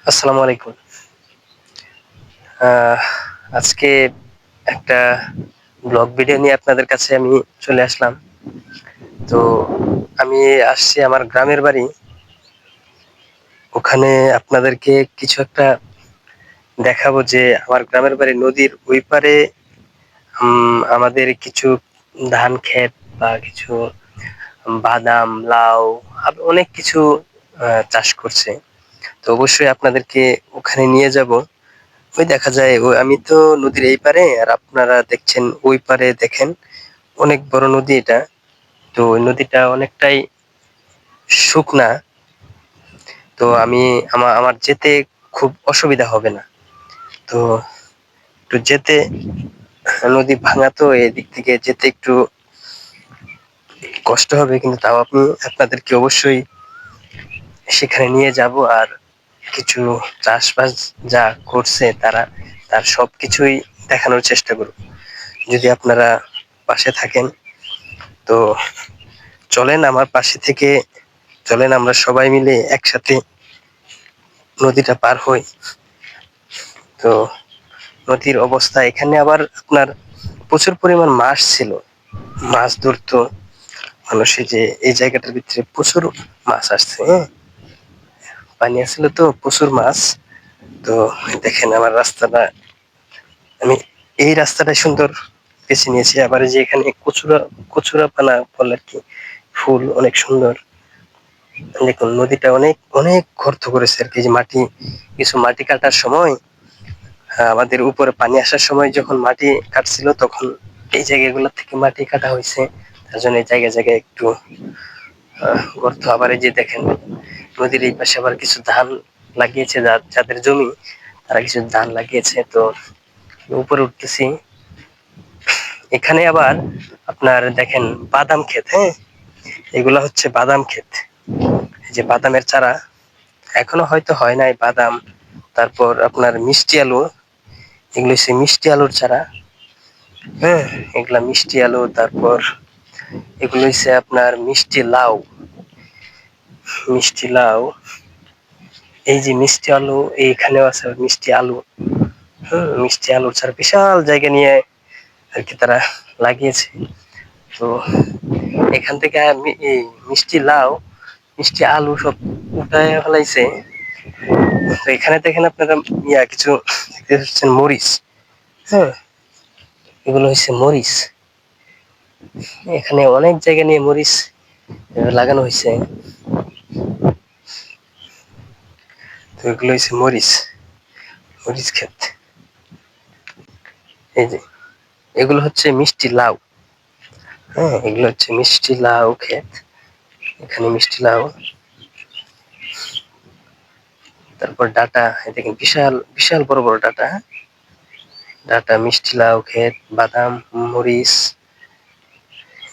আসসালামু আলাইকুম। আহ আজকে একটা ব্লগ ভিডিও নিয়ে আপনাদের কাছে আমি চলে আসলাম। তো আমি আসছি আমার গ্রামের বাড়ি। ওখানে আপনাদেরকে কিছু একটা দেখাবো যে আমার গ্রামের বাড়ি নদীর ওই পারে আমাদের কিছু ধান ক্ষেত বা কিছু বাদাম, লাউ অনেক কিছু চাষ করছে। তো অবশ্যই আপনাদেরকে ওখানে নিয়ে যাব। ওই দেখা যায় আমি তো নদীর এই পারে আর আপনারা দেখছেন ওই পারে দেখেন অনেক বড় নদী এটা। তো ওই নদীটা অনেকটাই শুকনা। তো আমি আমার যেতে খুব অসুবিধা হবে না। তো একটু যেতে নদী ভাঙা তো এদিক থেকে যেতে একটু কষ্ট হবে, কিন্তু তাও আপনাদেরকে অবশ্যই সেখানে নিয়ে যাব। আর কিছু চাষবাস যা করছে তার সবকিছুই দেখানোর চেষ্টা করব। যদি আপনারা পাশে থাকেন তো চলেন আমার পাশে থেকে, চলেন আমরা সবাই মিলে একসাথে নদীটা পার হই। তো নদীর অবস্থা এখানে আবার আপনার প্রচুর পরিমাণ মাছ ছিল, মাছ ধরতো মানুষে, যে এই জায়গাটার ভিতরে প্রচুর মাছ আসছে। হ্যাঁ, পানি আসছিল তো প্রচুর মাছ। তো দেখেন আমার রাস্তাটা, আমি এই রাস্তাটা সুন্দর বেছে নিয়েছি। আবার এই যে এখানে কচুরা কচুরা পানা বলে আর কি, ফুল অনেক সুন্দর। দেখুন নদীটা অনেক অনেক গর্ত করেছে আর কি, যে মাটি, কিছু মাটি কাটার সময়, আমাদের উপরে পানি আসার সময় যখন মাটি কাটছিল তখন এই জায়গাগুলো থেকে মাটি কাটা হয়েছে। তার জন্য এই জায়গায় জায়গায় একটু গর্ত। আবার এই যে দেখেন নদীর এই পাশে আবার কিছু ধান লাগিয়েছে, যাদের জমি তারা কিছু ধান লাগিয়েছে। তো উপরে উঠতেছি, এখানে আবার আপনার দেখেন বাদাম ক্ষেত। হ্যাঁ, এগুলা হচ্ছে বাদাম ক্ষেত। এই যে বাদামের চারা, এখনো হয়তো হয় নাই বাদাম। তারপর আপনার মিষ্টি আলু, এগুলো হচ্ছে মিষ্টি আলুর চারা। হ্যাঁ, এগুলা মিষ্টি আলু। তারপর এগুলো হচ্ছে আপনার মিষ্টি লাউ, মিষ্টি লাউ। এই যে মিষ্টি আলু, এইখানেও আছে মিষ্টি আলু। মিষ্টি আলুর চারা বিশাল জায়গা নিয়ে আর কি তারা লাগিয়েছে। তো এখান থেকে এই মিষ্টি লাউ, মিষ্টি আলু সব উঠায় ফেলাইছে। তো এখানে দেখেন আপনারা কিছু দেখতে পাচ্ছেন মরিচ। হ্যাঁ, এগুলো হচ্ছে মরিচ। এখানে অনেক জায়গা নিয়ে মরিচ লাগানো হয়েছে। তো এগুলো হচ্ছে মরিচ, মরিচ ক্ষেত। এই যে এগুলো হচ্ছে মিষ্টি লাউ। হ্যাঁ, এগুলো হচ্ছে মিষ্টি লাউ ক্ষেত। এখানে মিষ্টি লাউ, তারপর ডাটা, দেখেন বিশাল বিশাল বড় বড় ডাটা। ডাটা, মিষ্টি লাউ ক্ষেত, বাদাম, মরিচ,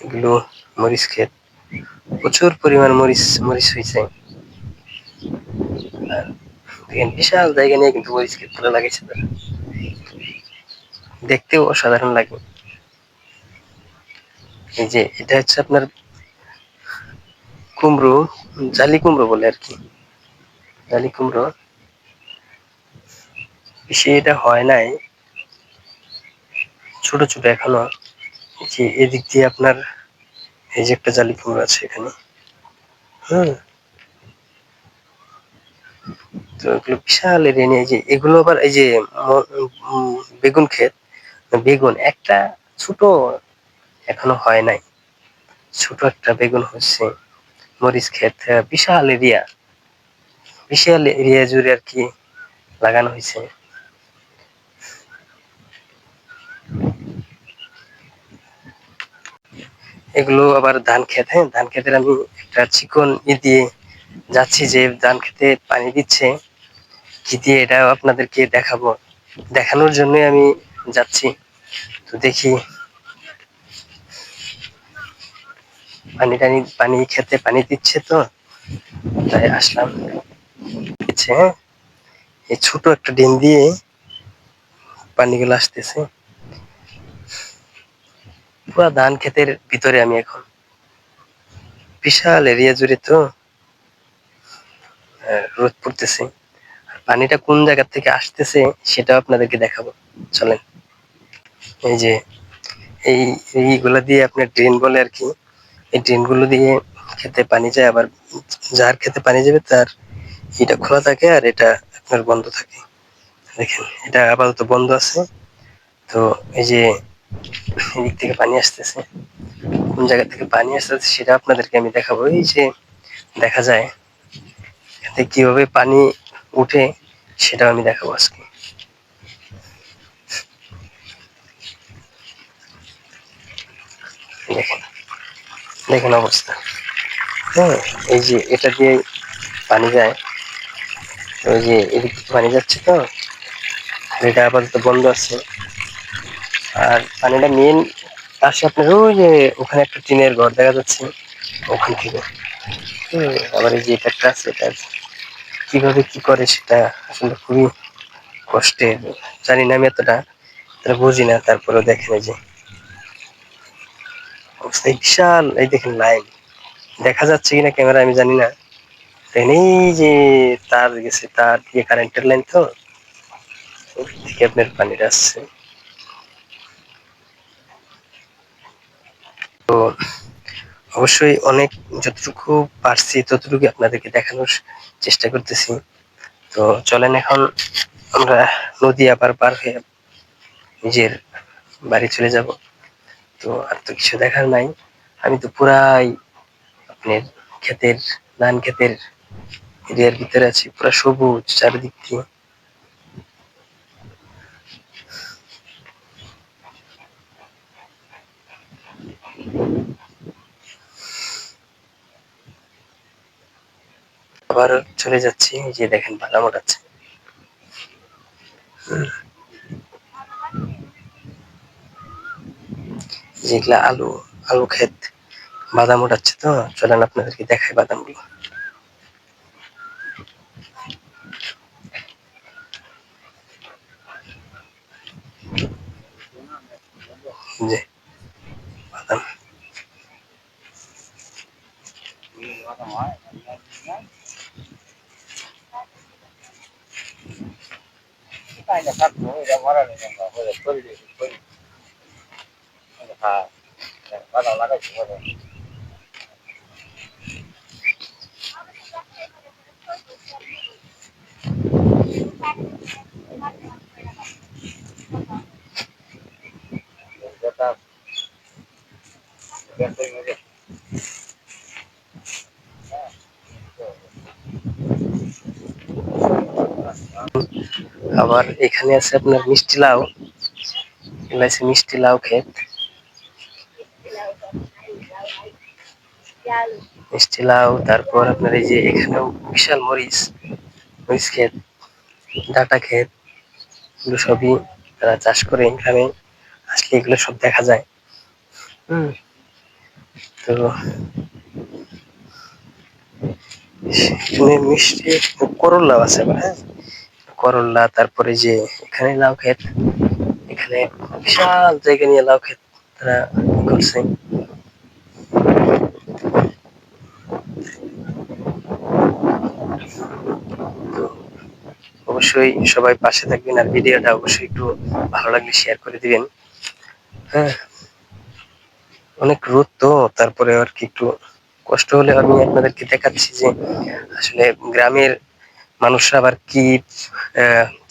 এগুলো মরিচ ক্ষেত। প্রচুর পরিমাণ মরিচ মরিচ হয়েছে। আর দেখেন বিশাল জায়গা নিয়ে কিন্তু মরিচ ক্ষেত করে লাগাইছে তারা। দেখতেও অসাধারণ লাগে। এই যে এটা হচ্ছে আপনার কুমড়ো, জালি কুমড়ো বলে আর কি, জালি কুমড়ো। বেশি এটা হয় নাই, ছোট ছোট এখনো। যে এদিক দিয়ে আপনার এই যে একটা জালি কুমড়ো আছে এখানে। হম, তো এগুলো বিশাল এরিয়া নিয়ে, যে এগুলো আবার এই যে বেগুন ক্ষেত। বেগুন একটা ছোট এখনো হয় নাই, ছোট একটা বেগুন হচ্ছে। মরিচ ক্ষেত, বিশাল এরিয়া, বিশাল এরিয়া জুড়ে আর কি লাগানো হয়েছে। এগুলো আবার ধান ক্ষেত। হ্যাঁ, ধান ক্ষেতের আমি একটা চিকন দিয়ে যাচ্ছি, যে ধান খেতে পানি দিচ্ছে কি দিয়ে, এটা আপনাদেরকে দেখাবো, দেখানোর জন্যই আমি যাচ্ছি। তো দেখি পানি খেতে পানি দিচ্ছে, তো তাই আসলাম। দিচ্ছে, হ্যাঁ, এই ছোট একটা ডিম দিয়ে পানিগুলো আসতেছে। পুরো ধান ক্ষেতের ভিতরে আমি এখন, বিশাল এরিয়া জুড়ে তো রোদ পড়তেছে। পানিটা কোন জায়গা থেকে আসতেছে সেটাও আপনাদেরকে দেখাবো। চলেন। এই যে এই এইগুলা দিয়ে আপনার ড্রেন বলে আর কি, এই ড্রেন গুলো দিয়ে খেতে পানি যায়, আবার যার খেতে পানি যাবে তার এটা খোলা থাকে আর এটা আপনার বন্ধ থাকে। দেখেন এটা আপাতত বন্ধ আছে। তো এই যে এদিক থেকে পানি আসতেছে, কোন জায়গা থেকে পানি আসতেছে সেটা আপনাদেরকে আমি দেখাবো। এই যে দেখা যায় এতে কিভাবে পানি উঠে সেটাও আমি দেখাবো আজকে। দেখেন, দেখেন অবস্থা। হ্যাঁ, এই যে এটা দিয়ে পানি যায়, ওই যে এদিক থেকে পানি যাচ্ছে, তো এটা আপাতত বন্ধ আছে। আর পানিটা মেন আসে আপনার ওই যে ওখানে একটা টিনের ঘর দেখা যাচ্ছে ওখান থেকে। আবার এই যে এটা একটা আছে, এটা কিভাবে কি করে সেটা আসলে খুবই কষ্টের। জানি না আমি এতটা বুঝি না, তারপরেও দেখেন এই যে অবস্থা বিশাল। এই দেখেন লাইন, দেখা যাচ্ছে কিনা ক্যামেরা আমি জানি না। দেখেন এই যে তার গেছে, তার দিয়ে কারেন্টের লাইন, তো ওই থেকে আপনার পানিটা আসছে। তো অবশ্যই অনেক যতটুকু পারছি ততটুকু আপনাদেরকে দেখানোর চেষ্টা করতেছি। তো চলেন এখন আমরা নদী আবার পার হয়ে নিজের বাড়ি চলে যাব। তো আর তো কিছু দেখার নাই। আমি তো পুরাই আপনার ক্ষেতের, ধান ক্ষেতের এরিয়ার ভিতরে আছি, পুরা সবুজ চারিদিক দিয়ে। আবার চলে যাচ্ছি, এই যে দেখেন বাদাম ওঠাচ্ছে। যেগুলা আলু, আলু ক্ষেত, বাদাম ওঠাচ্ছে। তো চলেন আপনাদেরকে দেখাই বাদাম গুলো। যে বাদাম, আবার এখানে আছে আপনার মিষ্টি লাউ। এগুলা আছে মিষ্টি লাউ ক্ষেত, মিষ্টি লাউ। তারপর আপনার এই যে এখানেও বিশাল মরিচ, মরিচ ক্ষেত, ডাটা ক্ষেত, এগুলো সবই তারা চাষ করে। এখানে আসলে এগুলো সব দেখা যায়। হম। তো এখানে মিষ্টি করল্লাও আছে আবার, হ্যাঁ, করল্লা। তারপরে যে এখানে লাউ ক্ষেত, এখানে বিশাল জায়গা নিয়ে লাউ ক্ষেত তারা করছে। তো অবশ্যই সবাই পাশে থাকবেন, আর ভিডিওটা অবশ্যই একটু ভালো লাগলে শেয়ার করে দিবেন। হ্যাঁ, অনেক রোদ, তো তারপরে আর কি একটু কষ্ট হলে আমি আপনাদেরকে দেখাচ্ছি যে আসলে গ্রামের মানুষরা আবার কি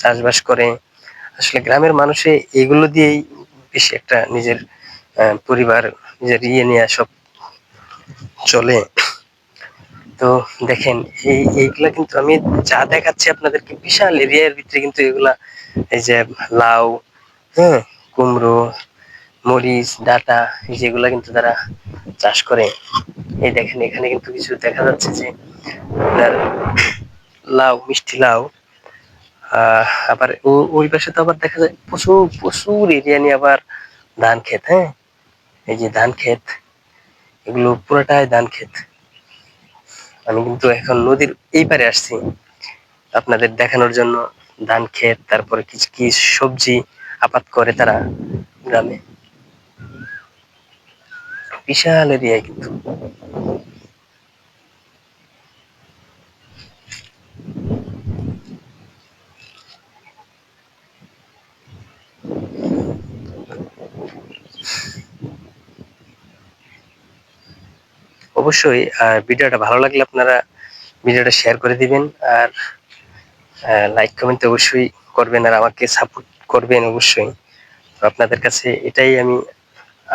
চাষবাস করে। আসলে গ্রামের মানুষে এগুলো দিয়েই বেশি একটা নিজের পরিবার, নিজের ইয়ে নিয়ে সব চলে। তো দেখেন এইগুলা কিন্তু আমি যা দেখাচ্ছি আপনাদেরকে বিশাল এরিয়ার ভিতরে, কিন্তু এগুলা এই যে লাউ, হ্যাঁ, কুমড়ো, মরিচ, ডাটা, যেগুলা কিন্তু তারা চাষ করে। এই দেখেন এখানে কিন্তু কিছু দেখা যাচ্ছে যে আপনার লাউ, মিষ্টি লাউ। আবার ওই পাশে তো আবার দেখা যায় প্রচুর প্রচুর এরিয়া নিয়ে আবার ধান ক্ষেত। হ্যাঁ, এই যে ধান ক্ষেত, এগুলো পুরোটাই ধান ক্ষেত। আমি কিন্তু এখন নদীর এই পারে আসছি আপনাদের দেখানোর জন্য। ধান ক্ষেত, তারপরে কিছু কি সবজি আবাদ করে তারা গ্রামে, বিশাল এরিয়ায় কিন্তু। অবশ্যই ভিডিওটা ভালো লাগলে আপনারা ভিডিওটা শেয়ার করে দিবেন, আর লাইক কমেন্ট অবশ্যই করবেন, আর আমাকে সাপোর্ট করবেন অবশ্যই। তো আপনাদের কাছে এটাই আমি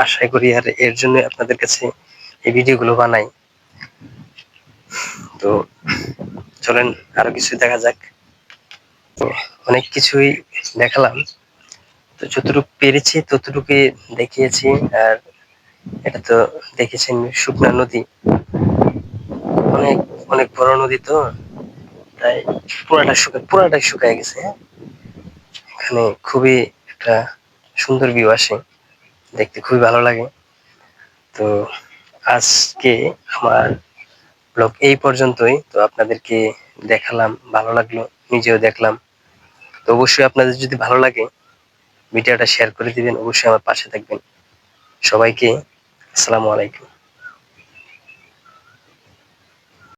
আশা করি, আর এর জন্য আপনাদের কাছে এই ভিডিওগুলো বানাই। তো চলেন আরো কিছু দেখা যাক। তো অনেক কিছুই দেখালাম, তো যতটুকু পেরেছি ততটুকুই দেখিয়েছি। আর এটা তো দেখেছেন শুকনা নদী, অনেক অনেক বড় নদী, তো তাই পুরাটাই শুকায় গেছে। এখানে খুবই একটা সুন্দর ভিউ আসে, দেখতে খুবই ভালো লাগে। তো আজকে আমার ব্লগ এই পর্যন্তই। তো আপনাদেরকে দেখালাম, ভালো লাগলো, নিজেও দেখলাম। তো অবশ্যই আপনাদের যদি ভালো লাগে ভিডিওটা শেয়ার করে দিবেন, অবশ্যই আমার পাশে থাকবেন। সবাইকে আসসালামু আলাইকুম।